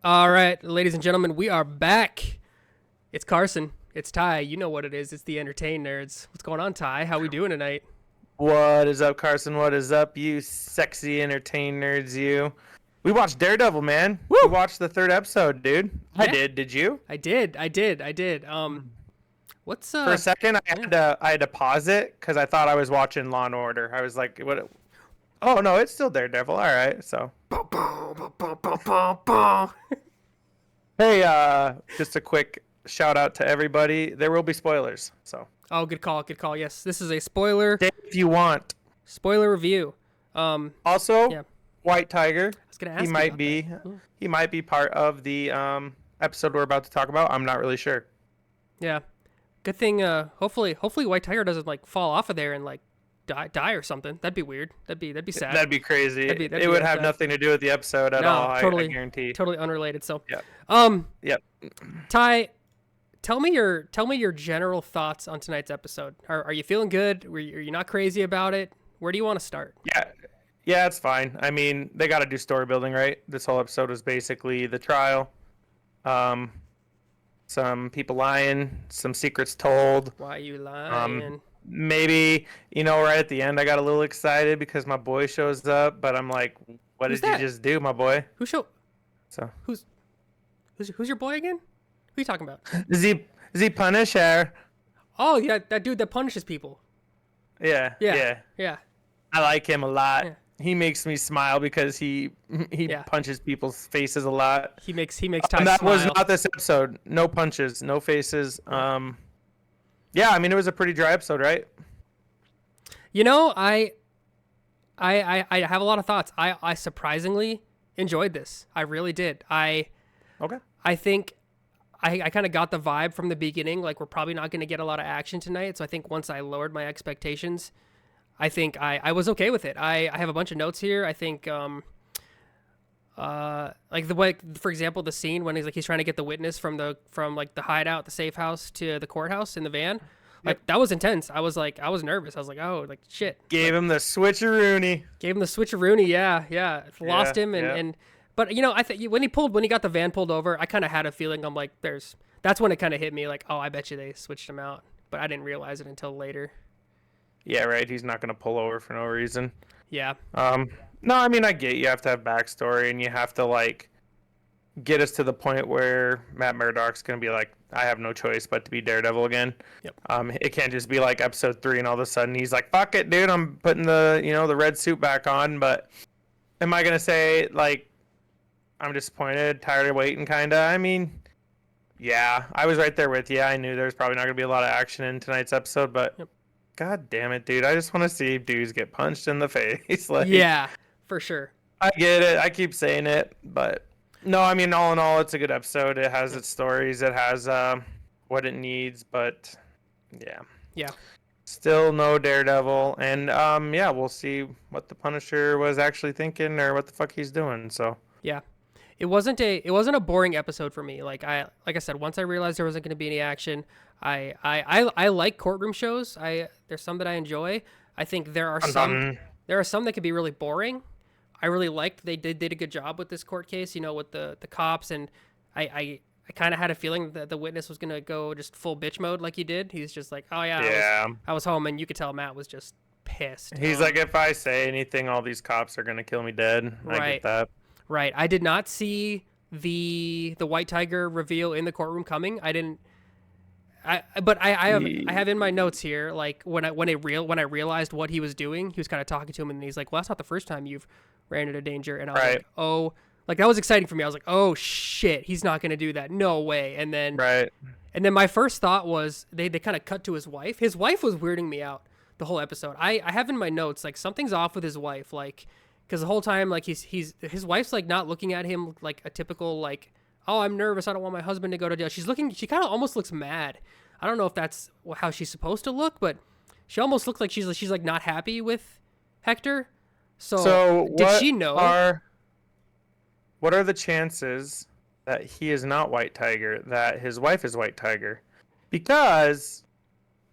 All right, ladies and gentlemen, we are back. It's Carson. It's Ty. You know what it is. It's the Entertain Nerds. What's going on, Ty? How we doing tonight? What is up, Carson? What is up, you sexy entertain nerds, you? We watched Daredevil, man. We Woo! watched the third episode, dude. I Yeah, did. Did you? I did. What's For a second, I yeah. had to I had to pause it because I thought I was watching Law and Order. I was like, "What? Oh no, it's still Daredevil." All right. So, Bow, bow, bow, bow, bow, bow, bow. hey, just a quick shout out to everybody. There will be spoilers, so Oh, good call, good call. Yes, this is a spoiler stay if you want. review. Also, Yeah, I White Tiger. was gonna He ask you might about that. be. He might be part of the episode we're about to talk about. I'm not really sure. Yeah, good thing. Hopefully, White Tiger doesn't like fall off of there and like die or something. That'd be weird. That'd be sad. That'd be crazy. That'd It be would have upset. nothing to do with the episode at No, all. I totally, guarantee. totally unrelated. So, Yep. um, Yep. Ty, tell me your general thoughts on tonight's episode. Are you feeling good? Are you not crazy about it? Where do you want to start? Yeah. Yeah, it's fine. I mean, they got to do story building, right? This whole episode was basically the trial. Um, some people lying, some secrets told. Why are you Um, lying? maybe right at the end, I got a little excited because my boy shows up, but I'm like, what Who's did that? you just do, my boy? Who show? So, Who's who's your boy again? Who you talking about? Z Punisher. Oh yeah, that dude that punishes people. Yeah. Yeah, Yeah. yeah, I like him a lot. Yeah. He makes me smile because he Yeah. punches people's faces a lot. He makes Ty And that was smile. not this episode. No punches, no faces. Yeah, I mean it was a pretty dry episode, right? You know, I have a lot of thoughts. I surprisingly enjoyed this. I really did. Okay. I think I kind of got the vibe from the beginning, like we're probably not going to get a lot of action tonight. So I think once I lowered my expectations, I think I was okay with it. I have a bunch of notes here. I think like the way, for example, the scene when he's trying to get the witness from like the hideout, the safe house to the courthouse in the van. Like that was intense. I was nervous. I was like, oh, like shit. Gave him the switcheroony. Gave him the switcheroony. Yeah. Lost him Yeah. and but I think when he got the van pulled over, I kind of had a feeling. I'm like, that's when it kind of hit me. Like, oh, I bet you they switched him out, but I didn't realize it until later. Yeah, right. He's not gonna pull over for no reason. Yeah, No, I mean I get you have to have backstory and you have to like get us to the point where Matt Murdock's gonna be like, I have no choice but to be Daredevil again. Yep. It can't just be like episode 3 and all of a sudden he's like, fuck it, dude, I'm putting the red suit back on. But am I gonna say like I'm disappointed, tired of waiting, kinda? I mean, yeah, I was right there with you. I knew there was probably not gonna be a lot of action in tonight's episode, but Yep. god damn it, dude, I just want to see dudes get punched in the face. Like, yeah, for sure. I get it. I keep saying it, but no, I mean, all in all, it's a good episode. It has its stories. It has what it needs, but yeah, Yeah, still no Daredevil. And yeah, we'll see what the Punisher was actually thinking or what the fuck he's doing. So yeah. It wasn't a boring episode for me. Like I said, once I realized there wasn't going to be any action, I like courtroom shows. There's some that I enjoy. I think there are I'm some done. there are some that could be really boring. I really liked they did a good job with this court case, with the cops, and I kind of had a feeling that the witness was gonna go just full bitch mode like he did. He's just like, oh yeah, Yeah, I was home, and you could tell Matt was just pissed. he's like, if I say anything, all these cops are gonna kill me dead. I Right. get that. Right. I did not see the White Tiger reveal in the courtroom coming. I didn't. I have in my notes here, like when I realized what he was doing, he was kind of talking to him, and he's like, "Well, that's not the first time you've ran into danger." And I was Right. like, "Oh, like that was exciting for me." I was like, "Oh shit, he's not gonna do that. No way." Right. And then my first thought was they kind of cut to his wife. His wife was weirding me out the whole episode. I have in my notes like something's off with his wife, like because the whole time like his wife's like not looking at him like a typical like, oh, I'm nervous, I don't want my husband to go to jail. She kind of almost looks mad. I don't know if that's how she's supposed to look, but she almost looks like she's like not happy with Hector. So did what she know? What are the chances that he is not White Tiger, that his wife is White Tiger? Because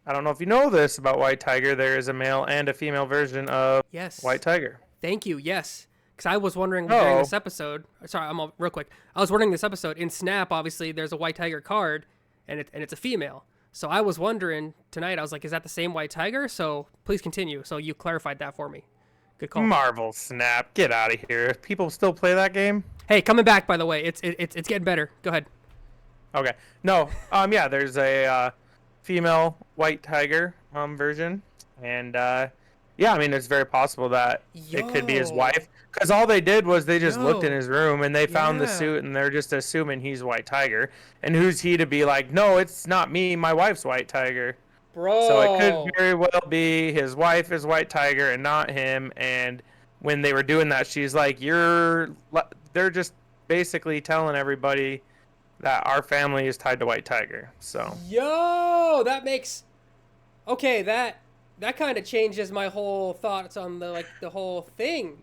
I don't know if you know this about White Tiger, there is a male and a female version of Yes. White Tiger. Thank you. Yes. Because I was wondering Oh. during this episode. Sorry, real quick. I was wondering this episode in Snap. Obviously, there's a white tiger card, and it's a female. So I was wondering tonight. I was like, is that the same white tiger? So please continue. So you clarified that for me. Good call. Marvel Snap, get out of here. People still play that game? Hey, coming back, by the way. It's getting better. Go ahead. Okay. No. Yeah. There's a female white tiger version, and yeah, I mean, it's very possible that it could be his Yo. wife, because all they did was they just looked in Yo. his room and they found the Yeah. suit, and they're just assuming he's white tiger. And who's he to be like, no, it's not me. My wife's white tiger. Bro. So it could very well be his wife is white tiger and not him. And when they were doing that, she's like, they're just basically telling everybody that our family is tied to white tiger. So Yo, that makes. Okay, that kind of changes my whole thoughts on the whole thing.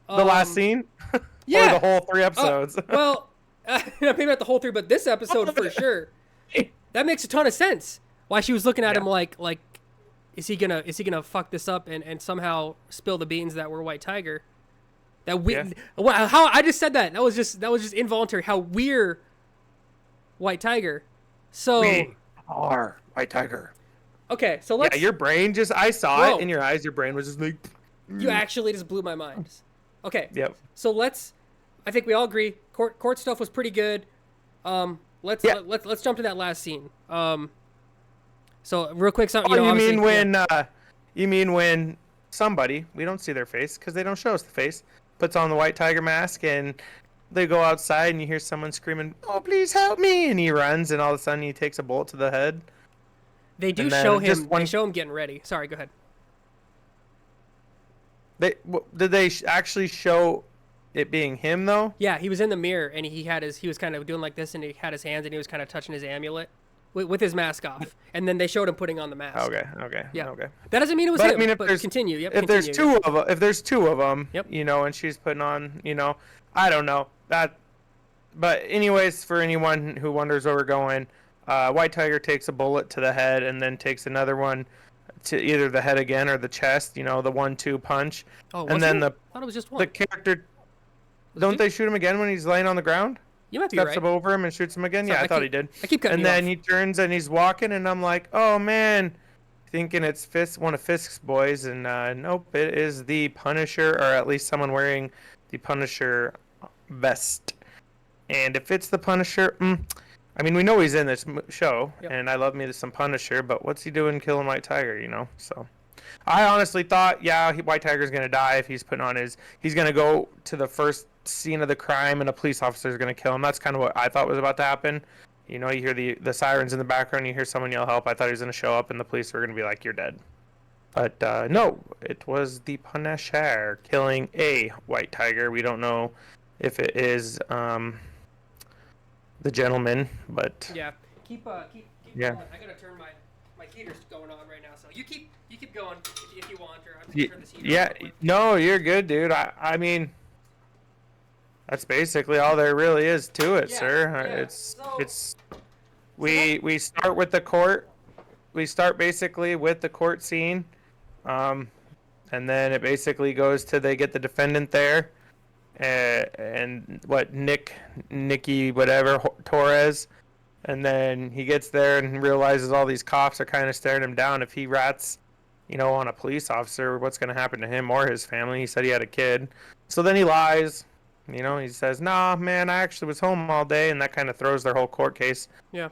the last scene, Yeah. or the whole 3 episodes. Well, maybe not the whole 3, but this episode for sure. That makes a ton of sense. Why she was looking at him like, is he gonna fuck this up and somehow spill the beans that we're white tiger? That we, how I just said that was just involuntary. How we're white tiger. So We are white tiger. okay, so let's. Yeah, your brain just, I saw Whoa. it in your eyes. Your brain was just like, You actually just blew my mind. Okay. yep. So I think we all agree. Court stuff was pretty good. Let's jump to that last scene. So real quick, something. Oh, obviously, you mean when somebody, we don't see their face because they don't show us the face, puts on the white tiger mask and they go outside and you hear someone screaming, "Oh, please help me!" And he runs and all of a sudden he takes a bullet to the head. They do and then show just him. one- They show him getting ready. Sorry, go ahead. Did they actually show it being him though? Yeah, he was in the mirror and he was kind of doing like this and he had his hands and he was kind of touching his amulet with his mask off. And then they showed him putting on the mask. Okay. Yeah. Okay. That doesn't mean it was But him. I mean, if but there's continue. Yep. if there's continue. if there's 2 of them, Yep. you know, and she's putting on, you know, I don't know that. But anyways, for anyone who wonders where we're going, white tiger takes a bullet to the head and then takes another one to either the head again or the chest. You know, the 1-2 punch. Oh, and was then it? the I thought it was just one. the character. Was it Don't two? they shoot him again when he's laying on the ground? You might be Steps right. up over him and shoots him again. Sorry, Yeah, I thought keep- he did. I keep cutting And you then off. he turns and he's walking, and I'm like, oh man, thinking it's one of Fisk's boys, and nope, it is the Punisher, or at least someone wearing the Punisher vest. And if it's the Punisher, I mean, we know he's in this show, Yep. and I love me some Punisher, but what's he doing killing White Tiger, you know? So I honestly thought, yeah, White Tiger's going to die if he's putting on he's going to go to the first scene of the crime and a police officer is going to kill him. That's kind of what I thought was about to happen. You know, you hear the sirens in the background, you hear someone yell help. I thought he was going to show up and the police were going to be like, you're dead. But no, it was the Punisher killing a White Tiger. We don't know if it is the gentleman, but Yeah. Keep Yeah. going. I gotta turn my heater's going on right now. So you keep going if you want, or I'm gonna turn this heater yeah, on real quick. no, you're good, dude. I mean, that's basically all there really is to it, Yeah, sir. yeah. It's we start with the court. We start basically with the court scene, and then it basically goes to they get the defendant there, and what Nicky whatever Torres, and then he gets there and realizes all these cops are kind of staring him down. If he rats, you know, on a police officer, what's going to happen to him or his family? He said he had a kid, so then he lies. You know, he says, "Nah, man, I actually was home all day," and that kind of throws their whole court case. Yeah.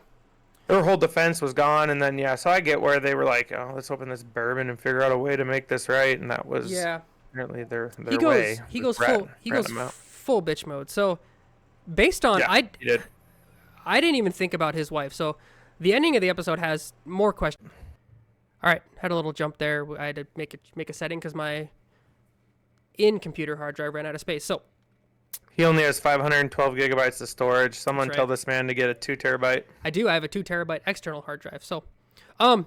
Their whole defense was gone, and then yeah, so I get where they were like, "Oh, let's open this bourbon and figure out a way to make this right," and that was Yeah. apparently their He goes. way. He was goes full. He rat goes him out. full bitch mode. So, based on Yeah, he did. I didn't even think about his wife. So, the ending of the episode has more questions. All right, had a little jump there. I had to make a setting because my computer hard drive ran out of space. So, He only has 512 gigabytes of storage. Someone That's tell right. this man to get a 2 terabyte. I do. I have a 2 terabyte external hard drive. So, I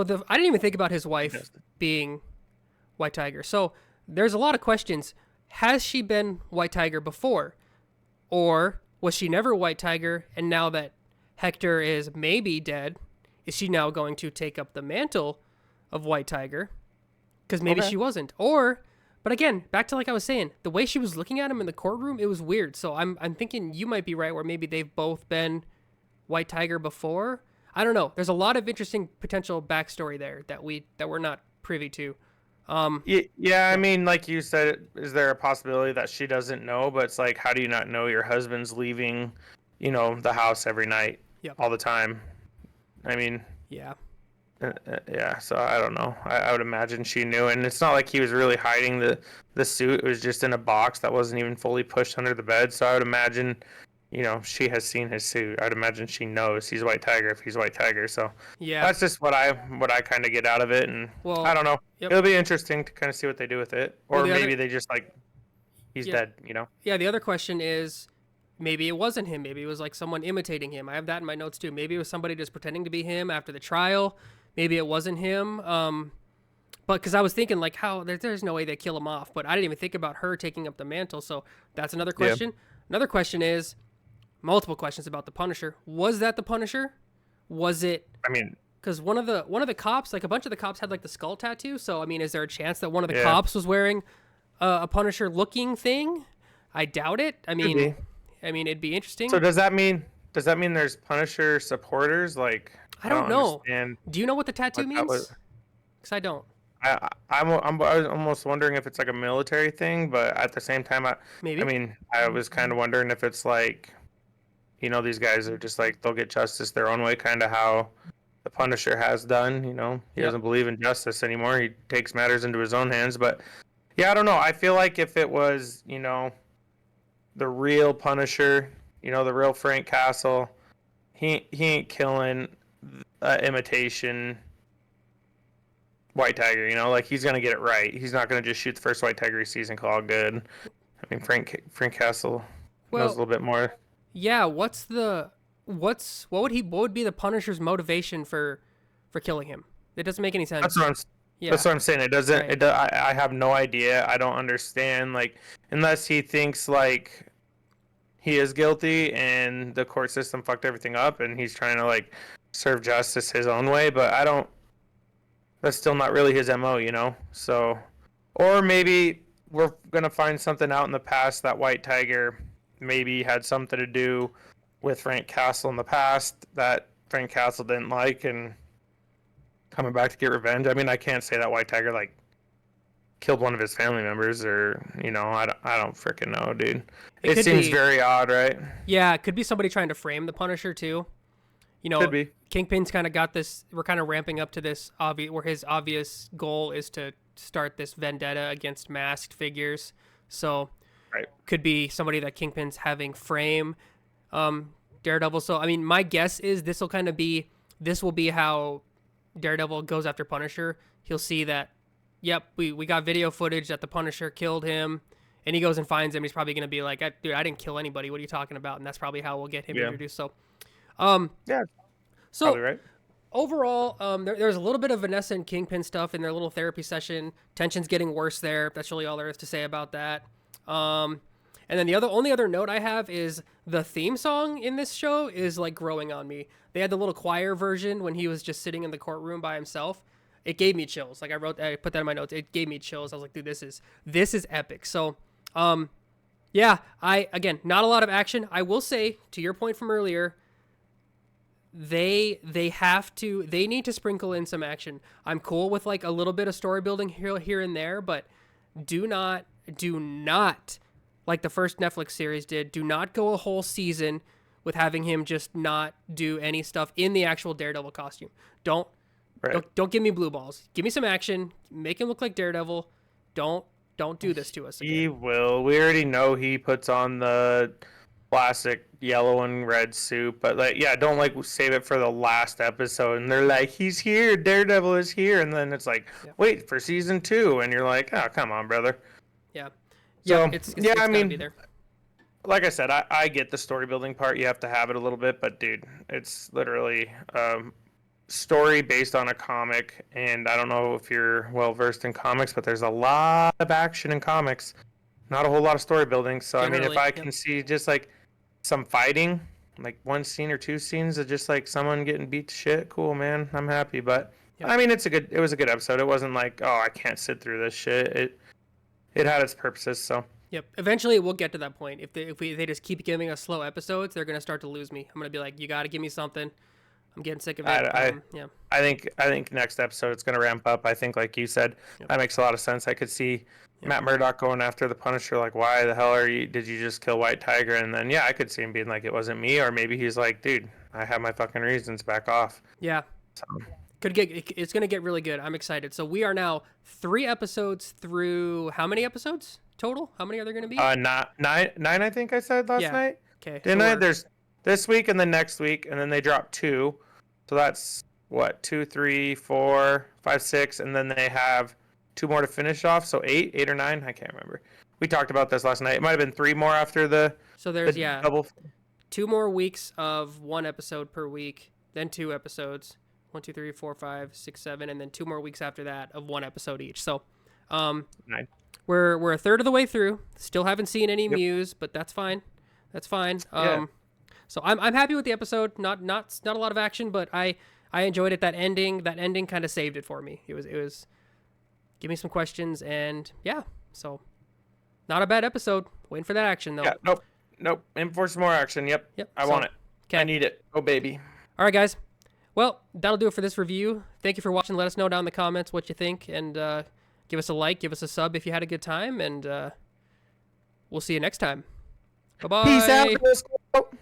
didn't even think about his wife being White Tiger. So there's a lot of questions. Has she been White Tiger before, or was she never White Tiger? And now that Hector is maybe dead, is she now going to take up the mantle of White Tiger? Because maybe Okay. she wasn't. Or But again, back to like I was saying, the way she was looking at him in the courtroom, it was weird. So I'm thinking you might be right, where maybe they've both been White Tiger before. I don't know. There's a lot of interesting potential backstory there that we're not privy to. Yeah, I mean, like you said, is there a possibility that she doesn't know? But it's like, how do you not know your husband's leaving, the house every night, Yep. all the time? I mean, Yeah. yeah. So I don't know. I would imagine she knew, and it's not like he was really hiding the suit. It was just in a box that wasn't even fully pushed under the bed. So I would imagine, she has seen his suit. I'd imagine she knows he's White Tiger if he's White Tiger. So Yeah. that's just what I kind of get out of it, and Well, I don't know. yep. It'll be interesting to kind of see what they do with it, or Well, maybe they just like he's Yeah. dead. Yeah, the other question is maybe it wasn't him. Maybe it was like someone imitating him. I have that in my notes too. Maybe it was somebody just pretending to be him after the trial. Maybe it wasn't him. But because I was thinking like how there's no way they kill him off. But I didn't even think about her taking up the mantle. So that's another question. Another question is multiple questions about the Punisher. Was that the Punisher? Was it? I mean, because one of the cops, like a bunch of the cops had like the skull tattoo. So I mean, is there a chance that one of the cops was wearing a Punisher looking thing? I doubt it. I mean, it'd be interesting. So does that mean there's Punisher supporters? Like, I don't know. understand Do you know what the tattoo what that means? Because I don't. I was almost wondering if it's like a military thing, but at the same time, Maybe. I was kind of wondering if it's like, these guys are just like they'll get justice their own way, kind of how the Punisher has done. He doesn't believe in justice anymore. He takes matters into his own hands. But yeah, I don't know. I feel like if it was, the real Punisher, the real Frank Castle, he ain't killing imitation White Tiger, like he's gonna get it right. He's not gonna just shoot the first White Tiger he sees and call it good. I mean, Frank Castle knows a little bit more. Yeah, what would be the Punisher's motivation for killing him? It doesn't make any sense. That's what I'm saying. It doesn't. Right. I have no idea. I don't understand. Like, unless he thinks like he is guilty and the court system fucked everything up, and he's trying to like serve justice his own way. But I don't. That's still not really his MO, So, or maybe we're gonna find something out in the past that White Tiger maybe had something to do with Frank Castle in the past that Frank Castle didn't like and coming back to get revenge. I mean, I can't say that White Tiger like killed one of his family members or, I don't freaking know, dude. It seems very odd, right? Yeah, it could be somebody trying to frame the Punisher too. Could be. Kingpin's kind of got this. We're kind of ramping up to this where his obvious goal is to start this vendetta against masked figures. So, could be somebody that Kingpin's having frame Daredevil. So, I mean, my guess is this will be how Daredevil goes after Punisher. He'll see that, yep, we got video footage that the Punisher killed him, and he goes and finds him. He's probably gonna be like, dude, I didn't kill anybody. What are you talking about? And that's probably how we'll get him introduced. So. Yeah. So probably right. Overall, there's a little bit of Vanessa and Kingpin stuff in their little therapy session. Tension's getting worse there. That's really all there is to say about that. And then the only other note I have is the theme song in this show is like growing on me. They had the little choir version when he was just sitting in the courtroom by himself. It gave me chills. Like I put that in my notes. It gave me chills. I was like, dude, this is epic. So, yeah, again, not a lot of action. I will say, to your point from earlier, they need to sprinkle in some action. I'm cool with like a little bit of story building here and there, but do not like the first Netflix series did. Do not go a whole season with having him just not do any stuff in the actual Daredevil costume. Don't give me blue balls. Give me some action. Make him look like Daredevil. Don't do this to us again. He will. We already know he puts on the classic yellow and red suit, but like, yeah, don't like save it for the last episode and they're like, he's here, Daredevil is here, and then it's like, wait for season 2, and you're like, oh, come on, brother. Yeah. So, it's I mean, be there. Like I said, I get the story building part. You have to have it a little bit, but dude, it's literally story based on a comic, and I don't know if you're well versed in comics, but there's a lot of action in comics, not a whole lot of story building. So I mean, if I can see just like some fighting, like one scene or two scenes of just like someone getting beat to shit, cool, man, I'm happy. But I mean, it was a good episode. It wasn't like, oh, I can't sit through this shit. it had its purposes. So Yep. Eventually, we'll get to that point. If they just keep giving us slow episodes, they're gonna start to lose me. I'm gonna be like, you gotta give me something. I'm getting sick of it. Yeah. I think next episode it's going to ramp up. I think, like you said, Yep. that makes a lot of sense. I could see Yep. Matt Murdock going after the Punisher, like, why the hell did you just kill White Tiger? And then, yeah, I could see him being like, it wasn't me. Or maybe he's like, dude, I have my fucking reasons, back off. Yeah. So, It's gonna get really good. I'm excited. So we are now 3 episodes through. How many episodes total? How many are there gonna be? not nine, I think I said last Yeah. night. Okay. Didn't I? There's this week and then next week, and then they drop 2. So that's what, 2, 3, 4, 5, 6, and then they have 2 more to finish off. So 8 or 9, I can't remember. We talked about this last night. It might have been 3 more after the. So there's the double. 2 more weeks of 1 episode per week, then 2 episodes. 1, 2, 3, 4, 5, 6, 7, and then 2 more weeks after that of 1 episode each. So, 9. we're a third of the way through. Still haven't seen any Yep. Muse, but that's fine. That's fine. Yeah. So I'm happy with the episode. Not a lot of action, but I enjoyed it. That ending kind of saved it for me. It was give me some questions, and yeah. So not a bad episode. Waiting for that action though. Yeah. Nope. In for some more action. Yep. I want it. Okay. I need it. Oh baby. All right, guys. Well, that'll do it for this review. Thank you for watching. Let us know down in the comments what you think, and give us a like, give us a sub if you had a good time, and we'll see you next time. Bye-bye. Peace out.